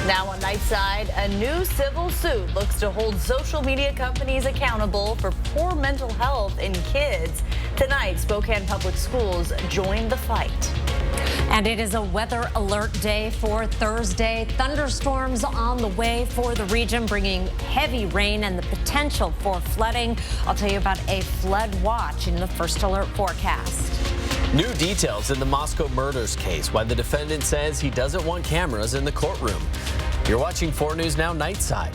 Now on Nightside, a new civil suit looks to hold social media companies accountable for poor mental health in kids. Tonight, Spokane Public Schools joined the fight. And it is a weather alert day for Thursday. Thunderstorms on the way for the region, bringing heavy rain and the potential for flooding. I'll tell you about a flood watch in the first alert forecast. New details in the Moscow murders case, why the defendant says he doesn't want cameras in the courtroom. You're watching 4 News Now Nightside.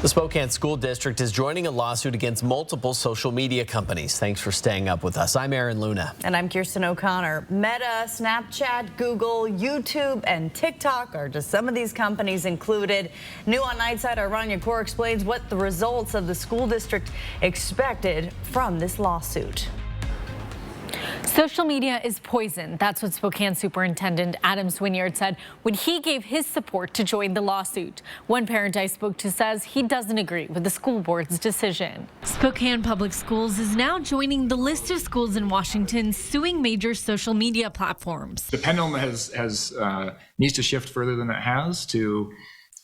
The Spokane School District is joining a lawsuit against multiple social media companies. Thanks for staying up with us. I'm Aaron Luna. And I'm Kirsten O'Connor. Meta, Snapchat, Google, YouTube, and TikTok are just some of these companies included. New on Nightside, our Rania Kaur explains what the results of the school district expected from this lawsuit. Social media is poison. That's what Spokane Superintendent Adam Swinyard said when he gave his support to join the lawsuit. One parent I spoke to says he doesn't agree with the school board's decision. Spokane Public Schools is now joining the list of schools in Washington suing major social media platforms. The pendulum needs to shift further than it has to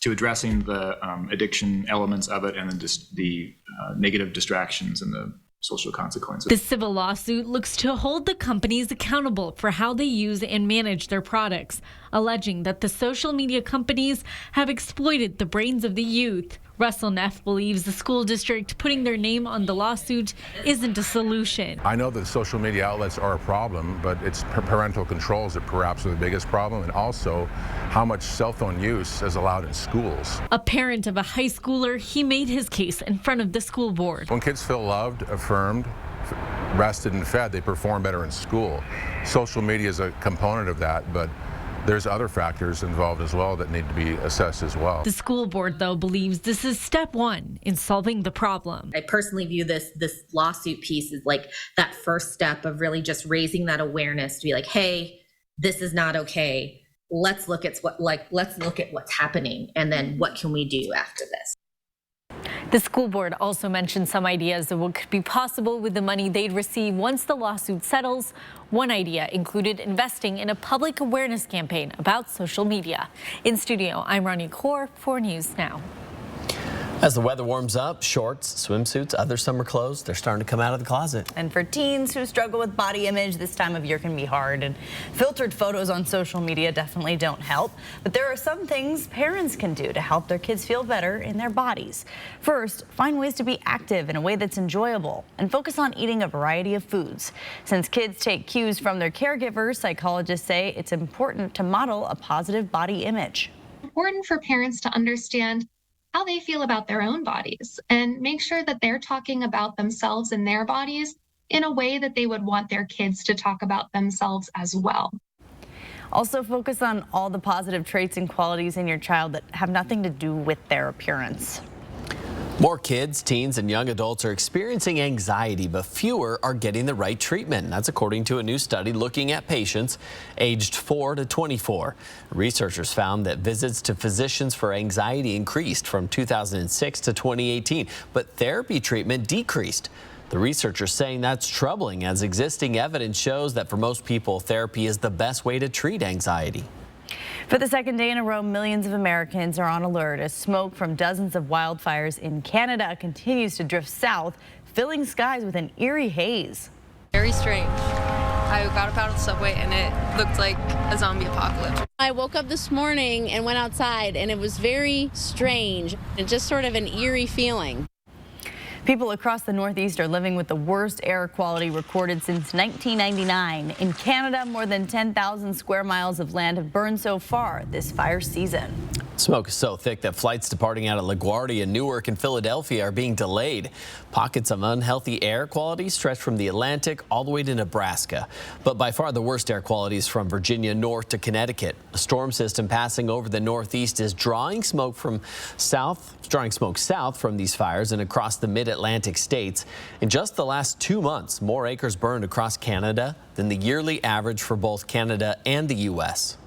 addressing the addiction elements of it and the negative distractions and the social consequences. The civil lawsuit looks to hold the companies accountable for how they use and manage their products, alleging that the social media companies have exploited the brains of the youth. Russell Neff believes the school district putting their name on the lawsuit isn't a solution. I know that social media outlets are a problem, but it's parental controls that perhaps are the biggest problem, and also how much cell phone use is allowed in schools. A parent of a high schooler, he made his case in front of the school board. When kids feel loved, affirmed, rested, and fed, they perform better in school. Social media is a component of that, but there's other factors involved as well that need to be assessed as well. The school board, though, believes this is step one in solving the problem. I personally view this lawsuit piece as like that first step of really just raising that awareness to be like, hey, this is not okay. Let's look at what's happening, and then what can we do after this. The school board also mentioned some ideas of what could be possible with the money they'd receive once the lawsuit settles. One idea included investing in a public awareness campaign about social media. In studio, I'm Rania Kaur, 4 News Now. As the weather warms up, shorts, swimsuits, other summer clothes, they're starting to come out of the closet. And for teens who struggle with body image, this time of year can be hard, and filtered photos on social media definitely don't help. But there are some things parents can do to help their kids feel better in their bodies. First, find ways to be active in a way that's enjoyable and focus on eating a variety of foods. Since kids take cues from their caregivers, psychologists say it's important to model a positive body image. It's important for parents to understand how they feel about their own bodies and make sure that they're talking about themselves and their bodies in a way that they would want their kids to talk about themselves as well. Also focus on all the positive traits and qualities in your child that have nothing to do with their appearance. More kids, teens, and young adults are experiencing anxiety, but fewer are getting the right treatment. That's according to a new study looking at patients aged 4 to 24. Researchers found that visits to physicians for anxiety increased from 2006 to 2018, but therapy treatment decreased. The researchers saying that's troubling, as existing evidence shows that for most people, therapy is the best way to treat anxiety. For the second day in a row, millions of Americans are on alert as smoke from dozens of wildfires in Canada continues to drift south, filling skies with an eerie haze. Very strange. I got up out of the subway and it looked like a zombie apocalypse. I woke up this morning and went outside and it was very strange and just sort of an eerie feeling. People across the Northeast are living with the worst air quality recorded since 1999. In Canada, more than 10,000 square miles of land have burned so far this fire season. Smoke is so thick that flights departing out of LaGuardia, Newark, and Philadelphia are being delayed. Pockets of unhealthy air quality stretch from the Atlantic all the way to Nebraska. But by far the worst air quality is from Virginia north to Connecticut. A storm system passing over the Northeast is drawing smoke south from these fires and across the mid-Atlantic states. In just the last 2 months, more acres burned across Canada than the yearly average for both Canada and the U.S.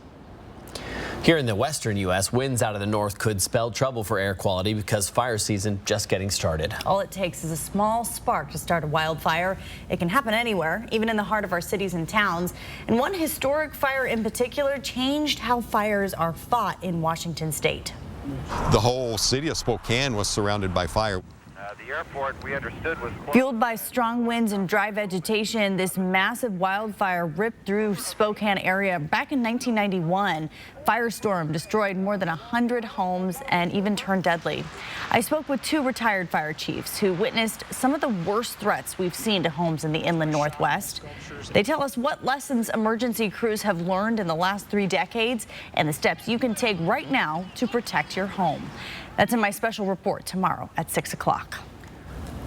Here in the western U.S., winds out of the north could spell trouble for air quality because fire season just getting started. All it takes is a small spark to start a wildfire. It can happen anywhere, even in the heart of our cities and towns. And one historic fire in particular changed how fires are fought in Washington state. The whole city of Spokane was surrounded by fire. The airport, we understood, was fueled by strong winds and dry vegetation. This massive wildfire ripped through Spokane area back in 1991. Firestorm destroyed more than 100 homes and even turned deadly. I spoke with 2 retired fire chiefs who witnessed some of the worst threats we've seen to homes in the inland Northwest. They tell us what lessons emergency crews have learned in the last 3 decades and the steps you can take right now to protect your home. That's in my special report tomorrow at 6 o'clock.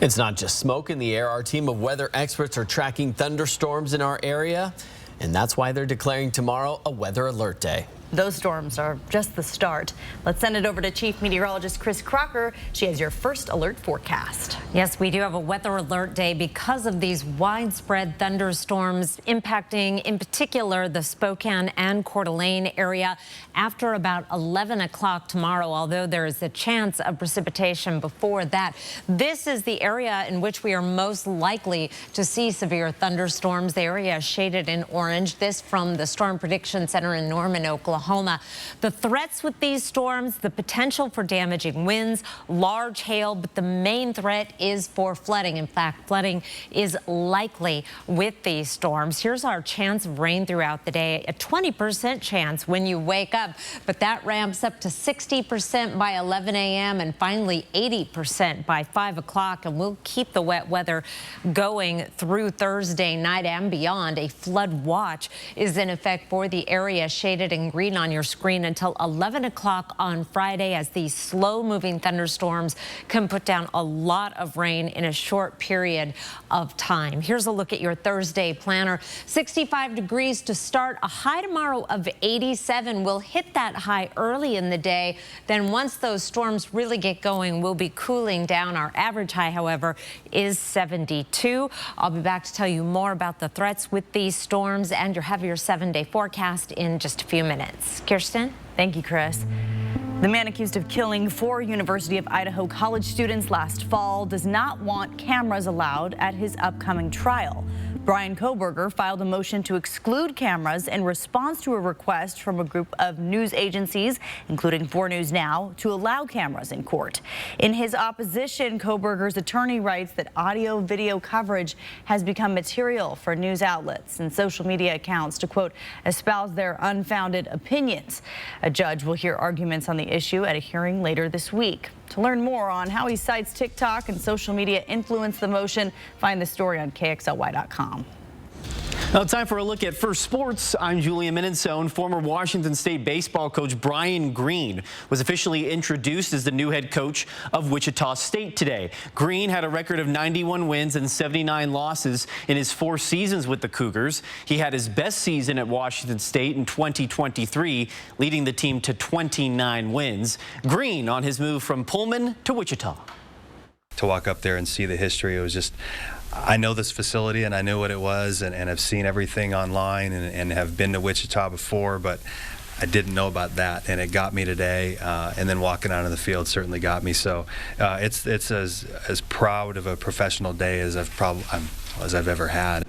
It's not just smoke in the air. Our team of weather experts are tracking thunderstorms in our area, and that's why they're declaring tomorrow a weather alert day. Those storms are just the start. Let's send it over to Chief Meteorologist Chris Crocker. She has your first alert forecast. Yes, we do have a weather alert day because of these widespread thunderstorms impacting, in particular, the Spokane and Coeur d'Alene area after about 11 o'clock tomorrow, although there is a chance of precipitation before that. This is the area in which we are most likely to see severe thunderstorms. The area is shaded in orange. This from the Storm Prediction Center in Norman, Oklahoma. The threats with these storms, the potential for damaging winds, large hail, but the main threat is for flooding. In fact, flooding is likely with these storms. Here's our chance of rain throughout the day. A 20% chance when you wake up, but that ramps up to 60% by 11 a.m. and finally 80% by 5 o'clock. And we'll keep the wet weather going through Thursday night and beyond. A flood watch is in effect for the area shaded in green on your screen until 11 o'clock on Friday, as these slow-moving thunderstorms can put down a lot of rain in a short period of time. Here's a look at your Thursday planner. 65 degrees to start, a high tomorrow of 87. We'll hit that high early in the day. Then once those storms really get going, we'll be cooling down. Our average high, however, is 72. I'll be back to tell you more about the threats with these storms and your heavier 7-day forecast in just a few minutes. Kirsten? Thank you, Chris. The man accused of killing 4 University of Idaho college students last fall does not want cameras allowed at his upcoming trial. Brian Koberger filed a motion to exclude cameras in response to a request from a group of news agencies, including 4 News Now, to allow cameras in court. In his opposition, Koberger's attorney writes that audio-video coverage has become material for news outlets and social media accounts to, quote, espouse their unfounded opinions. A judge will hear arguments on the issue at a hearing later this week. To learn more on how he cites TikTok and social media influence the motion, find the story on KXLY.com. Now time for a look at First Sports. I'm Julian Minensone. Former Washington State baseball coach Brian Green was officially introduced as the new head coach of Wichita State today. Green had a record of 91 wins and 79 losses in his 4 seasons with the Cougars. He had his best season at Washington State in 2023, leading the team to 29 wins. Green on his move from Pullman to Wichita. To walk up there and see the history, it was just, I know this facility and I knew what it was, and I've seen everything online and have been to Wichita before, but I didn't know about that, and it got me today, and then walking out on the field certainly got me. So it's as proud of a professional day as I've ever had.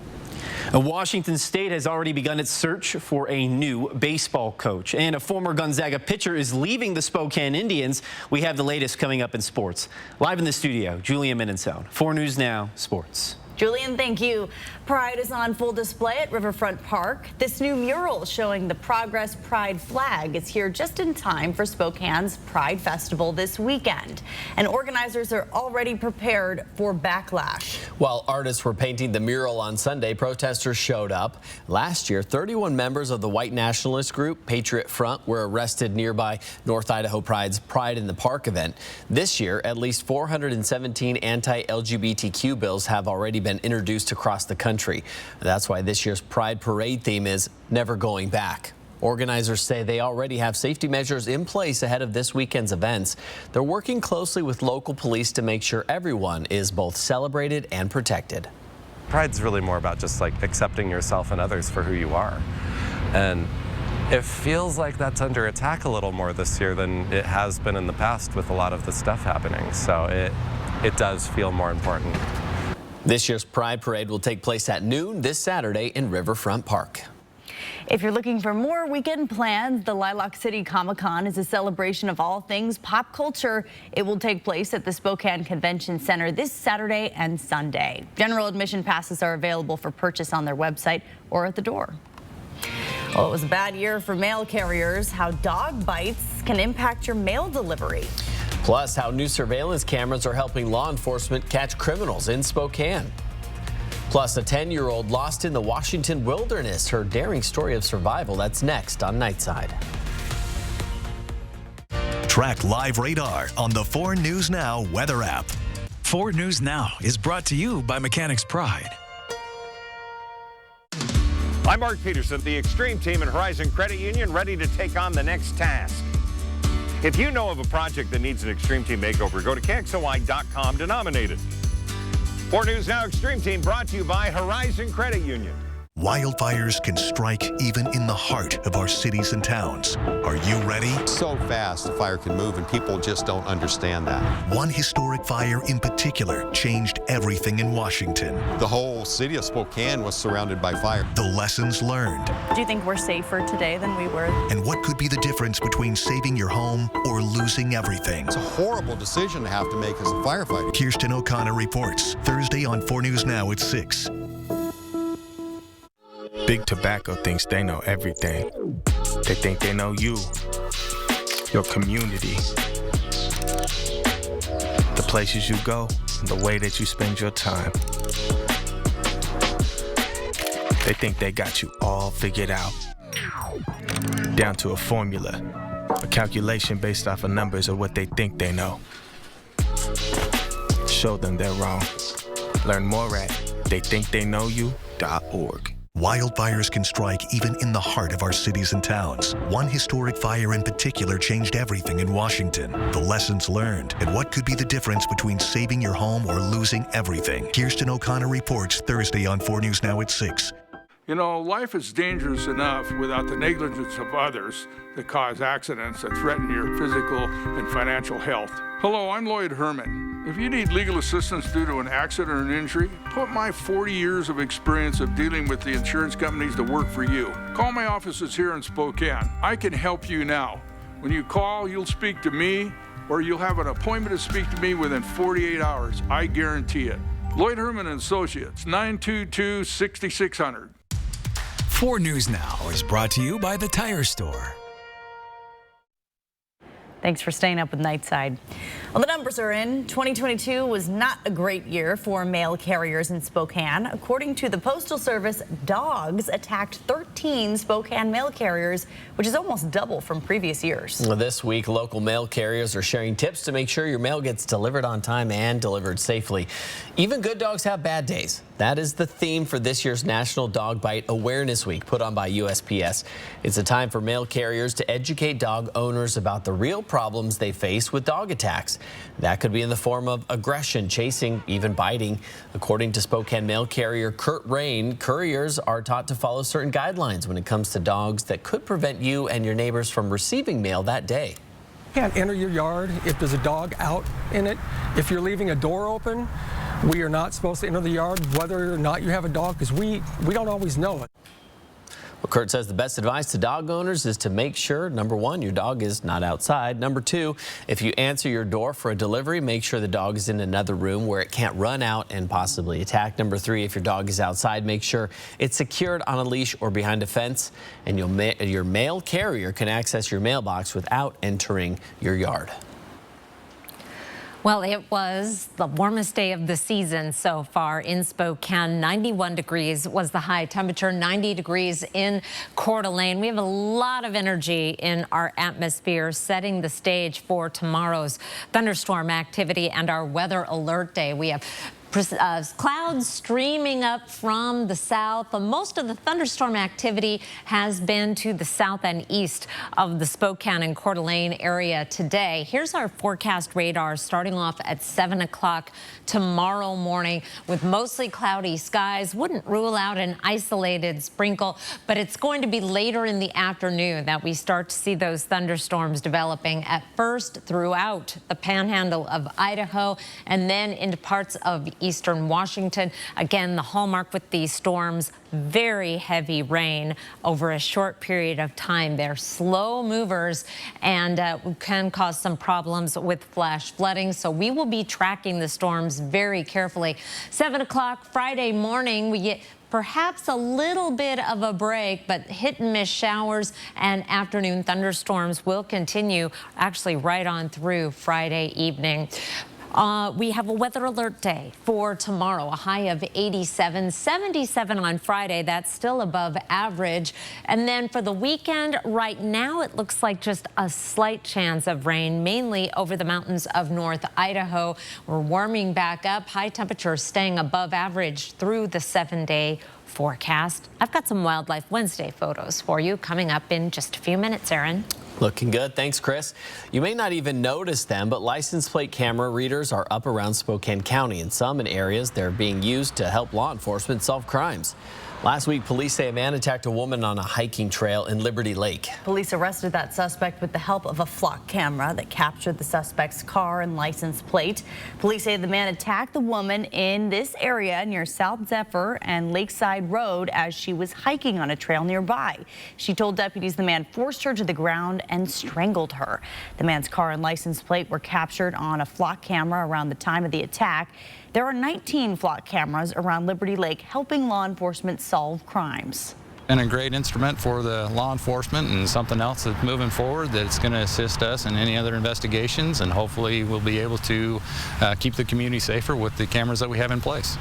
Washington State has already begun its search for a new baseball coach, and a former Gonzaga pitcher is leaving the Spokane Indians. We have the latest coming up in sports. Live in the studio, Julian Minensone, 4 News Now Sports. Julian, thank you. Pride is on full display at Riverfront Park. This new mural showing the Progress Pride flag is here just in time for Spokane's Pride Festival this weekend. And organizers are already prepared for backlash. While artists were painting the mural on Sunday, protesters showed up. Last year, 31 members of the white nationalist group Patriot Front were arrested nearby North Idaho Pride's Pride in the Park event. This year, at least 417 anti-LGBTQ bills have already been introduced across the country. That's why this year's Pride Parade theme is Never Going Back. Organizers say they already have safety measures in place ahead of this weekend's events. They're working closely with local police to make sure everyone is both celebrated and protected. Pride's really more about just like accepting yourself and others for who you are. And It feels like that's under attack a little more this year than it has been in the past with a lot of the stuff happening. So it does feel more important. This year's Pride Parade will take place at noon this Saturday in Riverfront Park. If you're looking for more weekend plans, the Lilac City Comic-Con is a celebration of all things pop culture. It will take place at the Spokane Convention Center this Saturday and Sunday. General admission passes are available for purchase on their website or at the door. Well, it was a bad year for mail carriers. How dog bites can impact your mail delivery. Plus, how new surveillance cameras are helping law enforcement catch criminals in Spokane. Plus, a 10-year-old lost in the Washington wilderness. Her daring story of survival. That's next on Nightside. Track live radar on the 4 News Now weather app. 4 News Now is brought to you by Mechanics Pride. I'm Mark Peterson, the Extreme Team and Horizon Credit Union, ready to take on the next task. If you know of a project that needs an Extreme Team makeover, go to KXOY.com to nominate it. 4 News Now Extreme Team brought to you by Horizon Credit Union. Wildfires can strike even in the heart of our cities and towns. Are you ready? So fast a fire can move, and people just don't understand that. One historic fire in particular changed everything in Washington. The whole city of Spokane was surrounded by fire. The lessons learned. Do you think we're safer today than we were? And what could be the difference between saving your home or losing everything? It's a horrible decision to have to make as a firefighter. Kirsten O'Connor reports Thursday on 4 News Now at 6. Big Tobacco thinks they know everything. They think they know you, your community, the places you go, and the way that you spend your time. They think they got you all figured out, down to a formula, a calculation based off of numbers of what they think they know. Show them they're wrong. Learn more at theythinktheyknowyou.org. Wildfires can strike even in the heart of our cities and towns. One historic fire in particular changed everything in Washington. The lessons learned and what could be the difference between saving your home or losing everything. Kirsten O'Connor reports Thursday on 4 News Now at 6. You know, life is dangerous enough without the negligence of others that cause accidents that threaten your physical and financial health. Hello, I'm Lloyd Herman. If you need legal assistance due to an accident or an injury, put my 40 years of experience of dealing with the insurance companies to work for you. Call my offices here in Spokane. I can help you now. When you call, you'll speak to me, or you'll have an appointment to speak to me within 48 hours. I guarantee it. Lloyd Herman and Associates, 922-6600. 4 News Now is brought to you by the Tire Store. Thanks for staying up with Nightside. Well, the numbers are in. 2022 was not a great year for mail carriers in Spokane. According to the Postal Service, dogs attacked 13 Spokane mail carriers, which is almost double from previous years. This week, local mail carriers are sharing tips to make sure your mail gets delivered on time and delivered safely. Even good dogs have bad days. That is the theme for this year's National Dog Bite Awareness Week, put on by USPS. It's a time for mail carriers to educate dog owners about the real problems they face with dog attacks. That could be in the form of aggression, chasing, even biting. According to Spokane mail carrier Kurt Rain, couriers are taught to follow certain guidelines when it comes to dogs that could prevent you and your neighbors from receiving mail that day. You can't enter your yard if there's a dog out in it. If you're leaving a door open, we are not supposed to enter the yard whether or not you have a dog, because we don't always know it. Well, Kurt says the best advice to dog owners is to make sure, number one, your dog is not outside. Number two, if you answer your door for a delivery, make sure the dog is in another room where it can't run out and possibly attack. Number three, if your dog is outside, make sure it's secured on a leash or behind a fence, and your mail carrier can access your mailbox without entering your yard. Well, it was the warmest day of the season so far in Spokane. 91 degrees was the high temperature, 90 degrees in Coeur d'Alene. We have a lot of energy in our atmosphere, setting the stage for tomorrow's thunderstorm activity and our weather alert day. We have Clouds streaming up from the south. Most of the thunderstorm activity has been to the south and east of the Spokane and Coeur d'Alene area today. Here's our forecast radar starting off at 7 o'clock tomorrow morning with mostly cloudy skies. Wouldn't rule out an isolated sprinkle, but it's going to be later in the afternoon that we start to see those thunderstorms developing at first throughout the panhandle of Idaho and then into parts of eastern Washington. Again, the hallmark with these storms, very heavy rain over a short period of time. They're slow movers and can cause some problems with flash flooding. So we will be tracking the storms very carefully. 7 o'clock Friday morning, we get perhaps a little bit of a break, but hit and miss showers and afternoon thunderstorms will continue actually right on through Friday evening. We have a weather alert day for tomorrow, a high of 87, 77 on Friday. That's still above average. And then for the weekend, right now, it looks like just a slight chance of rain, mainly over the mountains of North Idaho. We're warming back up. High temperatures staying above average through the 7-day forecast. I've got some Wildlife Wednesday photos for you coming up in just a few minutes, Aaron. Looking good. Thanks, Chris. You may not even notice them, but license plate camera readers are up around Spokane County. In some areas, they're being used to help law enforcement solve crimes. Last week, police say a man attacked a woman on a hiking trail in Liberty Lake. Police arrested that suspect with the help of a flock camera that captured the suspect's car and license plate. Police say the man attacked the woman in this area near South Zephyr and Lakeside Road as she was hiking on a trail nearby. She told deputies the man forced her to the ground and strangled her. The man's car and license plate were captured on a flock camera around the time of the attack. There are 19 flock cameras around Liberty Lake helping law enforcement solve crimes. Been a great instrument for the law enforcement and something else that's moving forward that's going to assist us in any other investigations, and hopefully we'll be able to keep the community safer with the cameras that we have in place.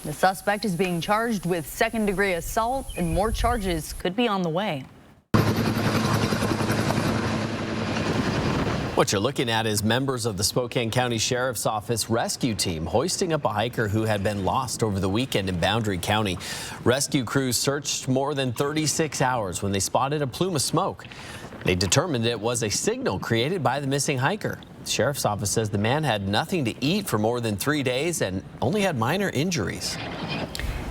The suspect is being charged with second-degree assault, and more charges could be on the way. What you're looking at is members of the Spokane County Sheriff's Office rescue team hoisting up a hiker who had been lost over the weekend in Boundary County. Rescue crews searched more than 36 hours when they spotted a plume of smoke. They determined it was a signal created by the missing hiker. The Sheriff's Office says the man had nothing to eat for more than 3 days and only had minor injuries.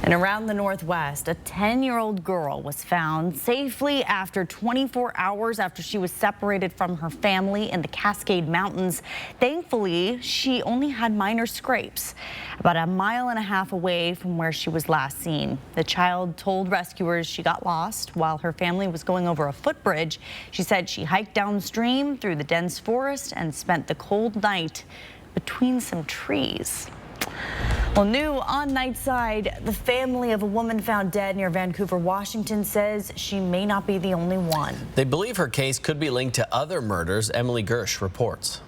And around the Northwest, a 10-year-old girl was found safely after 24 hours after she was separated from her family in the Cascade Mountains. Thankfully, she only had minor scrapes, about 1.5 miles away from where she was last seen. The child told rescuers she got lost while her family was going over a footbridge. She said she hiked downstream through the dense forest and spent the cold night between some trees. Well, new on Nightside, the family of a woman found dead near Vancouver, Washington says she may not be the only one. They believe her case could be linked to other murders. Emily Gersh reports.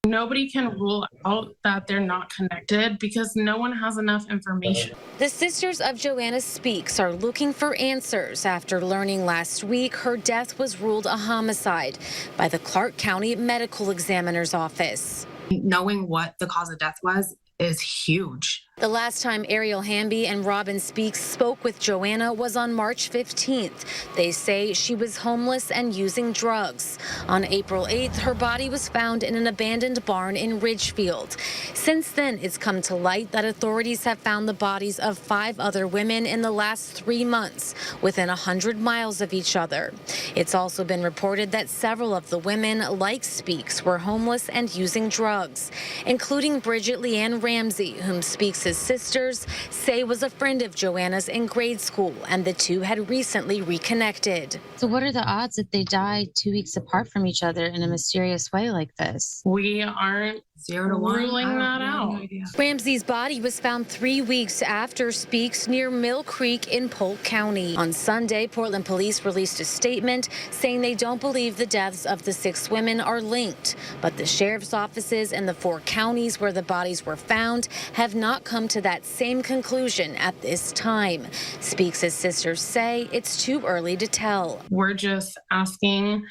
Nobody can rule out that they're not connected because no one has enough information. The sisters of Joanna Speaks are looking for answers after learning last week her death was ruled a homicide by the Clark County Medical Examiner's Office. Knowing what the cause of death was is huge. The last time Ariel Hamby and Robin Speaks spoke with Joanna was on March 15th. They say she was homeless and using drugs. On April 8th, her body was found in an abandoned barn in Ridgefield. Since then, it's come to light that authorities have found the bodies of 5 other women in the last 3 months, within 100 miles of each other. It's also been reported that several of the women, like Speaks, were homeless and using drugs, including Bridget Leanne Ramsey, whom Speaks' sisters say was a friend of Joanna's in grade school, and the two had recently reconnected. So what are the odds that they die 2 weeks apart from each other in a mysterious way like this? We aren't 0 to 1 ruling that out. Ramsey's body was found 3 weeks after Speaks near Mill Creek in Polk County. On Sunday, Portland police released a statement saying they don't believe the deaths of the 6 women are linked, but the sheriff's offices in the 4 counties where the bodies were found have not come to that same conclusion at this time. Speaks' sisters say it's too early to tell. We're just asking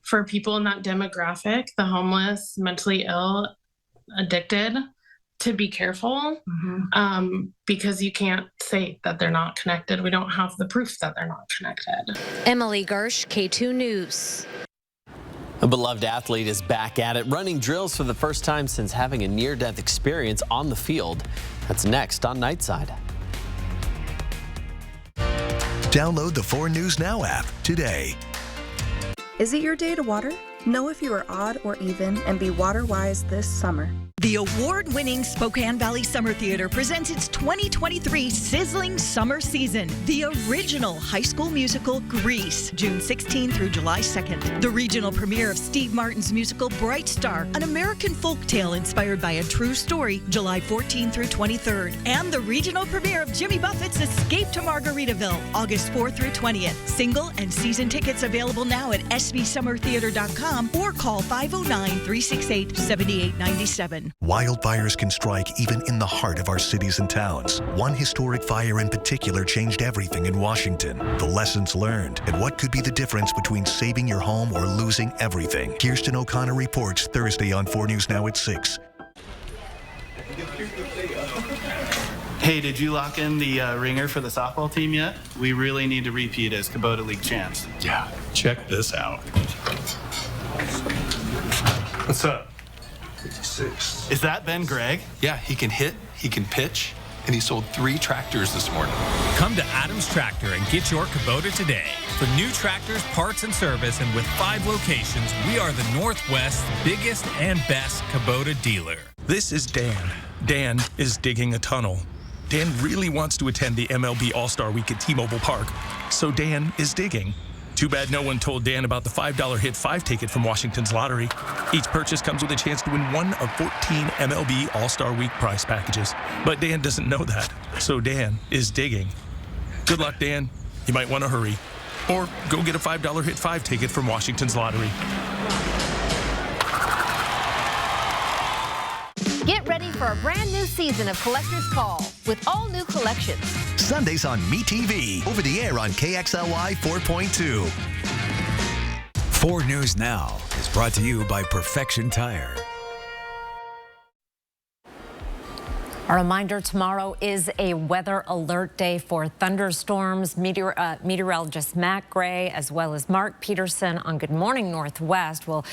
for people in that demographic, the homeless, mentally ill, addicted, to be careful because you can't say that they're not connected. We don't have the proof that they're not connected. Emily Gersh, K2 News. A beloved athlete is back at it, running drills for the first time since having a near-death experience on the field. That's next on Nightside. Download the 4 News Now app today. Is it your day to water? Know if you are odd or even and be water wise this summer. The award-winning Spokane Valley Summer Theater presents its 2023 sizzling summer season, the original high school musical Grease, June 16 through July 2nd. The regional premiere of Steve Martin's musical Bright Star, an American folktale inspired by a true story, July 14 through 23rd. And the regional premiere of Jimmy Buffett's Escape to Margaritaville, August 4 through 20th. Single and season tickets available now at sbsummertheater.com or call 509-368-7897. Wildfires can strike even in the heart of our cities and towns. One historic fire in particular changed everything in Washington. The lessons learned and what could be the difference between saving your home or losing everything. Kirsten O'Connor reports Thursday on 4 News Now at 6. Hey, did you lock in the ringer for the softball team yet? We really need to repeat as Kubota League champs. Yeah, check this out. What's up? 56. Is that Ben Gregg? Yeah, he can hit, he can pitch, and he sold 3 tractors this morning. Come to Adams Tractor and get your Kubota today. For new tractors, parts, and service, and with 5 locations, we are the Northwest's biggest and best Kubota dealer. This is Dan. Dan is digging a tunnel. Dan really wants to attend the MLB All-Star Week at T-Mobile Park, so Dan is digging. Too bad no one told Dan about the $5 Hit 5 ticket from Washington's lottery. Each purchase comes with a chance to win one of 14 MLB All-Star Week prize packages. But Dan doesn't know that, so Dan is digging. Good luck, Dan. You might want to hurry. Or go get a $5 Hit 5 ticket from Washington's lottery. Get ready for a brand new season of Collector's Call with all new collections. Sundays on MeTV, over the air on KXLY 4.2. 4 News Now is brought to you by Perfection Tire. A reminder, tomorrow is a weather alert day for thunderstorms. Meteorologist Matt Gray, as well as Mark Peterson on Good Morning Northwest, will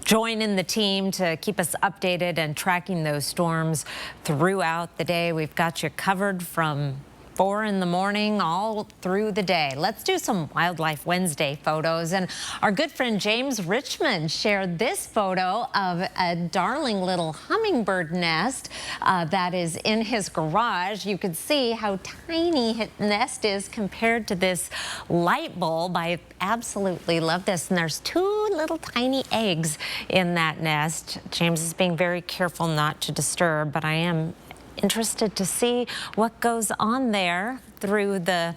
join in the team to keep us updated and tracking those storms throughout the day. We've got you covered from 4 in the morning all through the day. Let's do some Wildlife Wednesday photos. And our good friend James Richmond shared this photo of a darling little hummingbird nest that is in his garage. You can see how tiny his nest is compared to this light bulb. I absolutely love this. And there's 2 little tiny eggs in that nest. James is being very careful not to disturb, but I am interested to see what goes on there through the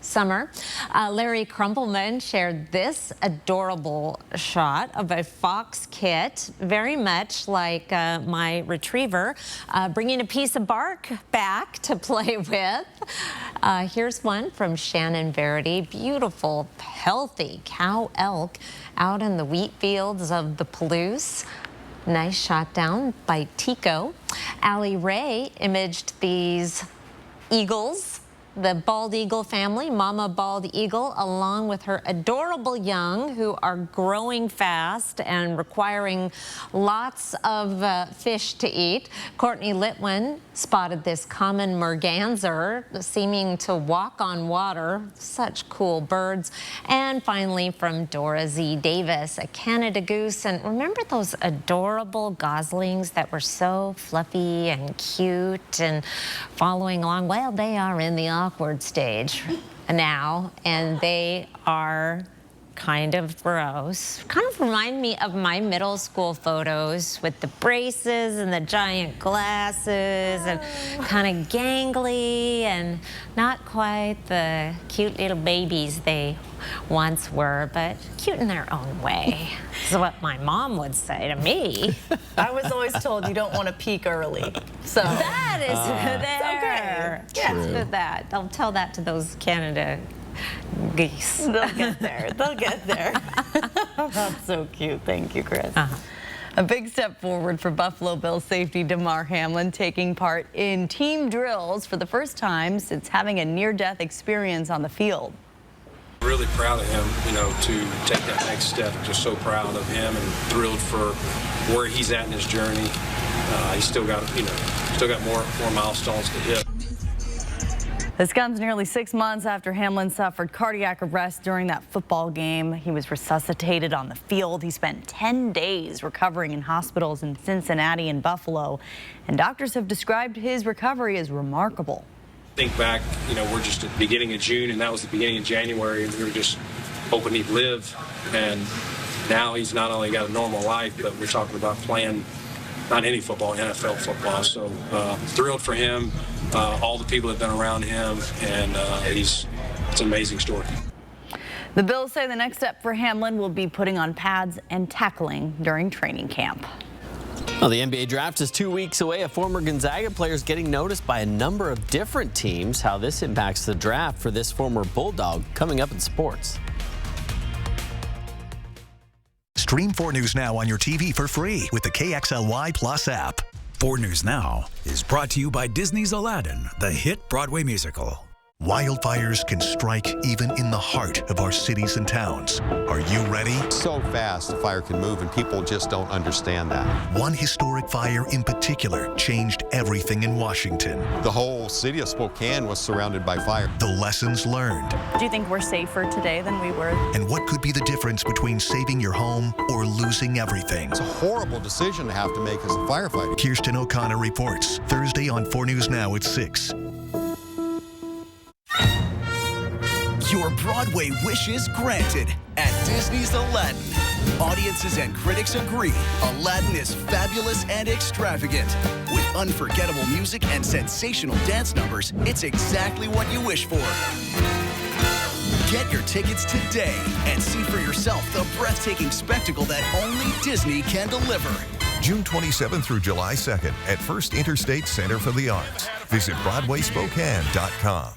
summer. Larry Crumpleman shared this adorable shot of a fox kit, very much like my retriever, bringing a piece of bark back to play with. Here's one from Shannon Verity, beautiful, healthy cow elk out in the wheat fields of the Palouse. Nice shot down by Tico. Allie Ray imaged these eagles, the bald eagle family, mama bald eagle, along with her adorable young who are growing fast and requiring lots of fish to eat. Courtney Litwin spotted this common merganser seeming to walk on water. Such cool birds. And finally from Dora Z. Davis, a Canada goose. And remember those adorable goslings that were so fluffy and cute and following along? Well, they are in the awkward stage now, and they are kind of gross. Kind of remind me of my middle school photos with the braces and the giant glasses and kind of gangly and not quite the cute little babies they once were, but cute in their own way. This is what my mom would say to me. I was always told you don't want to peak early. So that is there. Okay. Yes, that. I'll tell that to those Canada geese. They'll get there. They'll get there. That's so cute. Thank you, Chris. A big step forward for Buffalo Bills safety Damar Hamlin, taking part in team drills for the first time since having a near-death experience on the field. Really proud of him, to take that next step. Just so proud of him and thrilled for where he's at in his journey. He's still got, more milestones to hit. This comes nearly 6 months after Hamlin suffered cardiac arrest during that football game. He was resuscitated on the field. He spent 10 days recovering in hospitals in Cincinnati and Buffalo, and doctors have described his recovery as remarkable. Think back, we're just at the beginning of June, and that was the beginning of January, and we were just hoping he'd live. And now he's not only got a normal life, but we're talking about playing not any football, NFL football. So thrilled for him, all the people that have been around him, and it's an amazing story. The Bills say the next step for Hamlin will be putting on pads and tackling during training camp. Well, the NBA draft is 2 weeks away. A former Gonzaga player is getting noticed by a number of different teams. How this impacts the draft for this former Bulldog, coming up in sports. Stream 4 News Now on your TV for free with the KXLY Plus app. 4 News Now is brought to you by Disney's Aladdin, the hit Broadway musical. Wildfires can strike even in the heart of our cities and towns. Are you ready? So fast the fire can move, and people just don't understand that. One historic fire in particular changed everything in Washington. The whole city of Spokane was surrounded by fire. The lessons learned. Do you think we're safer today than we were? And what could be the difference between saving your home or losing everything? It's a horrible decision to have to make as a firefighter. Kirsten O'Connor reports Thursday on 4 News Now at 6. Your Broadway wishes granted at Disney's Aladdin. Audiences and critics agree Aladdin is fabulous and extravagant. With unforgettable music and sensational dance numbers, it's exactly what you wish for. Get your tickets today and see for yourself the breathtaking spectacle that only Disney can deliver. June 27th through July 2nd at First Interstate Center for the Arts. Visit BroadwaySpokane.com.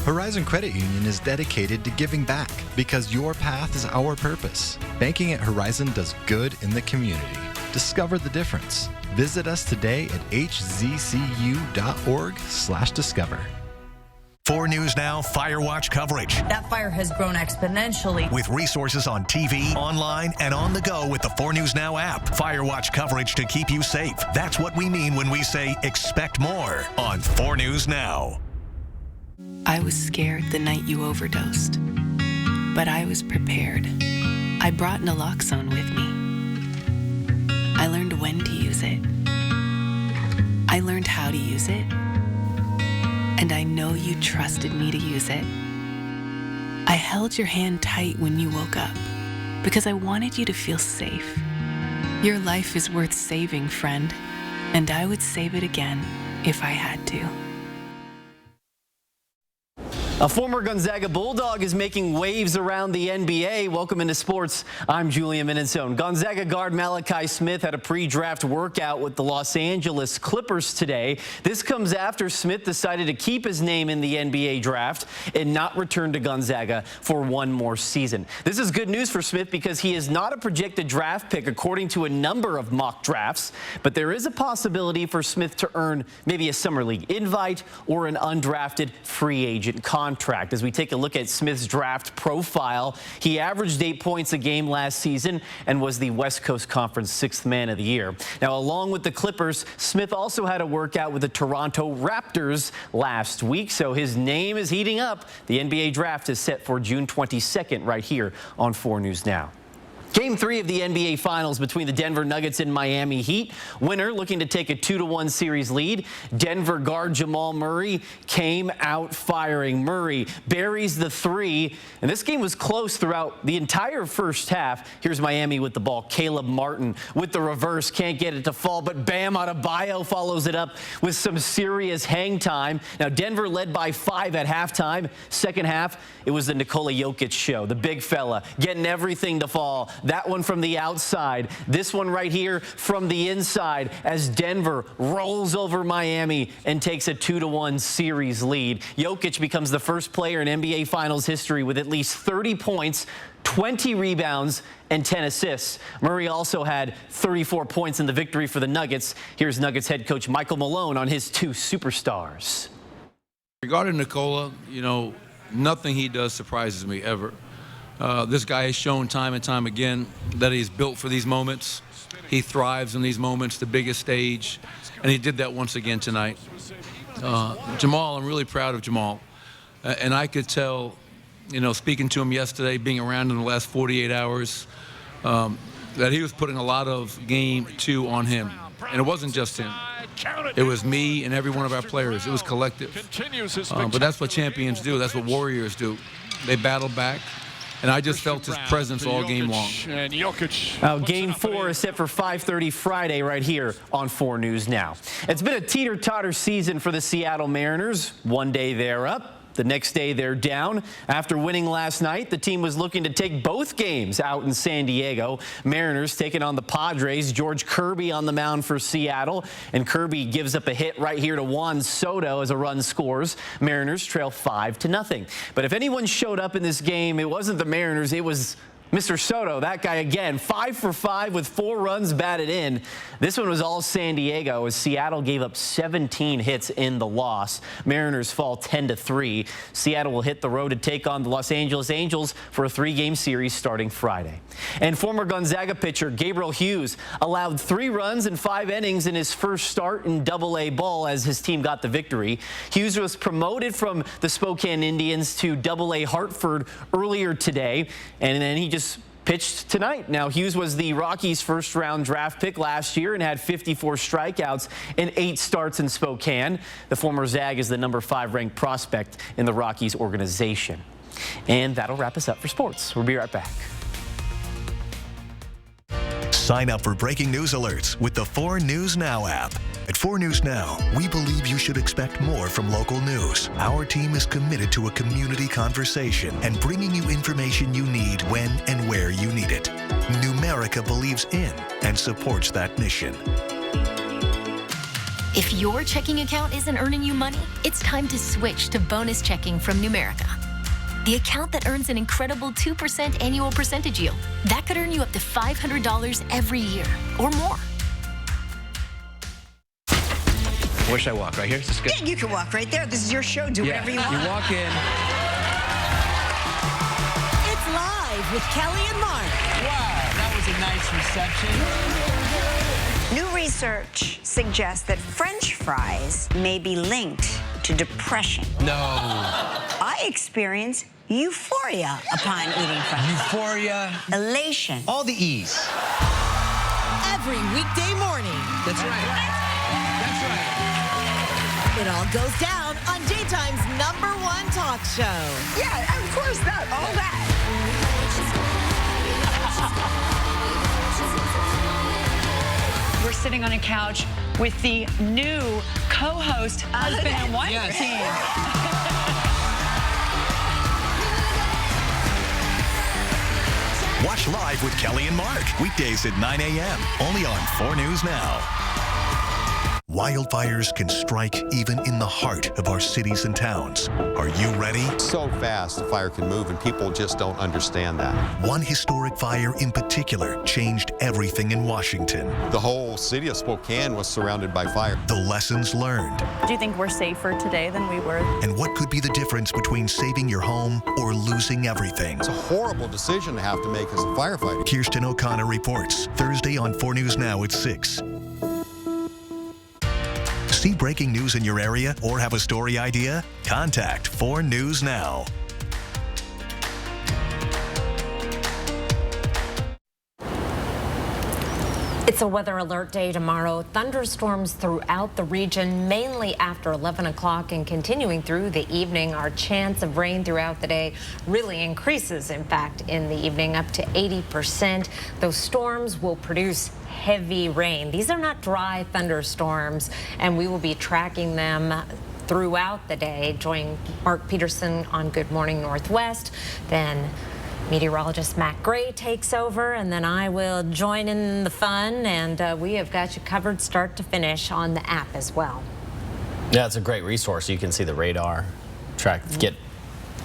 Horizon Credit Union is dedicated to giving back because your path is our purpose. Banking at Horizon does good in the community. Discover the difference. Visit us today at hzcu.org/discover. 4 News Now Fire Watch coverage. That fire has grown exponentially. With resources on TV, online, and on the go with the 4 News Now app. Fire Watch coverage to keep you safe. That's what we mean when we say expect more on 4 News Now. I was scared the night you overdosed, but I was prepared. I brought naloxone with me. I learned when to use it. I learned how to use it. And I know you trusted me to use it. I held your hand tight when you woke up because I wanted you to feel safe. Your life is worth saving, friend, and I would save it again if I had to. A former Gonzaga Bulldog is making waves around the NBA. Welcome into sports. I'm Julian Minnesone. Gonzaga guard Malachi Smith had a pre-draft workout with the Los Angeles Clippers today. This comes after Smith decided to keep his name in the NBA draft and not return to Gonzaga for one more season. This is good news for Smith because he is not a projected draft pick according to a number of mock drafts, but there is a possibility for Smith to earn maybe a summer league invite or an undrafted free agent contract. As we take a look at Smith's draft profile, he averaged 8 points a game last season and was the West Coast Conference 6th man of the year. Now, along with the Clippers, Smith also had a workout with the Toronto Raptors last week, so his name is heating up. The NBA draft is set for June 22nd right here on 4 News Now. Game 3 of the NBA Finals between the Denver Nuggets and Miami Heat. Winner looking to take a 2-1 series lead. Denver guard Jamal Murray came out firing. Murray buries the three, and this game was close throughout the entire first half. Here's Miami with the ball. Caleb Martin with the reverse, can't get it to fall, but Bam Adebayo follows it up with some serious hang time. Now Denver led by 5 at halftime. Second half, it was the Nikola Jokic show. The big fella getting everything to fall. That one from the outside. This one right here from the inside as Denver rolls over Miami and takes a 2-1 series lead. Jokic becomes the first player in NBA Finals history with at least 30 points, 20 rebounds, and 10 assists. Murray also had 34 points in the victory for the Nuggets. Here's Nuggets head coach Michael Malone on his two superstars. Regarding Nikola, you know, nothing he does surprises me ever. This guy has shown time and time again that he's built for these moments. He thrives in these moments, the biggest stage, and he did that once again tonight. Jamal, I'm really proud of Jamal. And I could tell, you know, speaking to him yesterday, being around in the last 48 hours, that he was putting a lot of game 2 on him. And it wasn't just him. It was me and every one of our players. It was collective. But that's what champions do. That's what warriors do. They battle back. And I just felt his presence all game long. Game 4 is set for 5:30 Friday right here on 4 News Now. It's been a teeter-totter season for the Seattle Mariners. One day they're up. The next day they're down. After winning last night, the team was looking to take both games out in San Diego. Mariners taking on the Padres. George Kirby on the mound for Seattle. And Kirby gives up a hit right here to Juan Soto as a run scores. Mariners trail 5-0. But if anyone showed up in this game, it wasn't the Mariners, it was Mr. Soto. That guy again, 5 for 5 with 4 runs batted in. This one was all San Diego as Seattle gave up 17 hits in the loss. Mariners fall 10-3. Seattle will hit the road to take on the Los Angeles Angels for a 3-game series starting Friday. And former Gonzaga pitcher Gabriel Hughes allowed 3 runs in 5 innings in his first start in Double-A ball as his team got the victory. Hughes was promoted from the Spokane Indians to Double-A Hartford earlier today, and then he just pitched tonight. Now, Hughes was the Rockies' first-round draft pick last year and had 54 strikeouts in 8 starts in Spokane. The former Zag is the number 5 ranked prospect in the Rockies organization. And that'll wrap us up for sports. We'll be right back. Sign up for breaking news alerts with the 4 News Now app. At 4 News Now, we believe you should expect more from local news. Our team is committed to a community conversation and bringing you information you need when and where you need it. Numerica believes in and supports that mission. If your checking account isn't earning you money, it's time to switch to bonus checking from Numerica. The account that earns an incredible 2% annual percentage yield. That could earn you up to $500 every year or more. Where should I walk? Right here? Is this good? Yeah, you can walk right there. This is your show. Do whatever you want. You walk in. It's live with Kelly and Mark. Wow, that was a nice reception. New research suggests that French fries may be linked to depression. No. I experience euphoria upon eating French fries. Euphoria. Elation. All the E's. Every weekday morning. That's right. That's right. It all goes down on daytime's #1 talk show. Yeah, of course, that. All that. We're sitting on a couch with the new co-host, husband and wife team. Watch live with Kelly and Mark. Weekdays at 9 a.m. Only on 4 News Now. Wildfires can strike even in the heart of our cities and towns. Are you ready? So fast, the fire can move, and people just don't understand that. One historic fire in particular changed everything in Washington. The whole city of Spokane was surrounded by fire. The lessons learned. Do you think we're safer today than we were? And what could be the difference between saving your home or losing everything? It's a horrible decision to have to make as a firefighter. Kirsten O'Connor reports Thursday on 4 News Now at 6. See breaking news in your area or have a story idea? Contact 4 News Now. It's a weather alert day tomorrow. Thunderstorms throughout the region, mainly after 11 o'clock and continuing through the evening. Our chance of rain throughout the day really increases, in fact, in the evening up to 80%. Those storms will produce heavy rain. These are not dry thunderstorms, and we will be tracking them throughout the day. Join Mark Peterson on Good Morning Northwest. Then Meteorologist Matt Gray takes over, and then I will join in the fun, and we have got you covered start to finish on the app as well. Yeah, it's a great resource. You can see the radar, get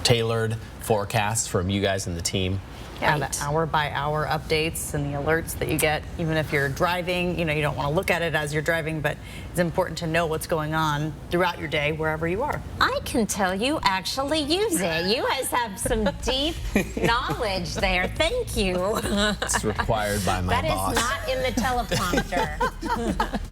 tailored forecasts from you guys and the team. Yeah, the hour-by-hour updates and the alerts that you get, even if you're driving. You know, you don't want to look at it as you're driving, but it's important to know what's going on throughout your day, wherever you are. I can tell you actually use it. You guys have some deep knowledge there. Thank you. It's required by my boss. That is not in the teleprompter.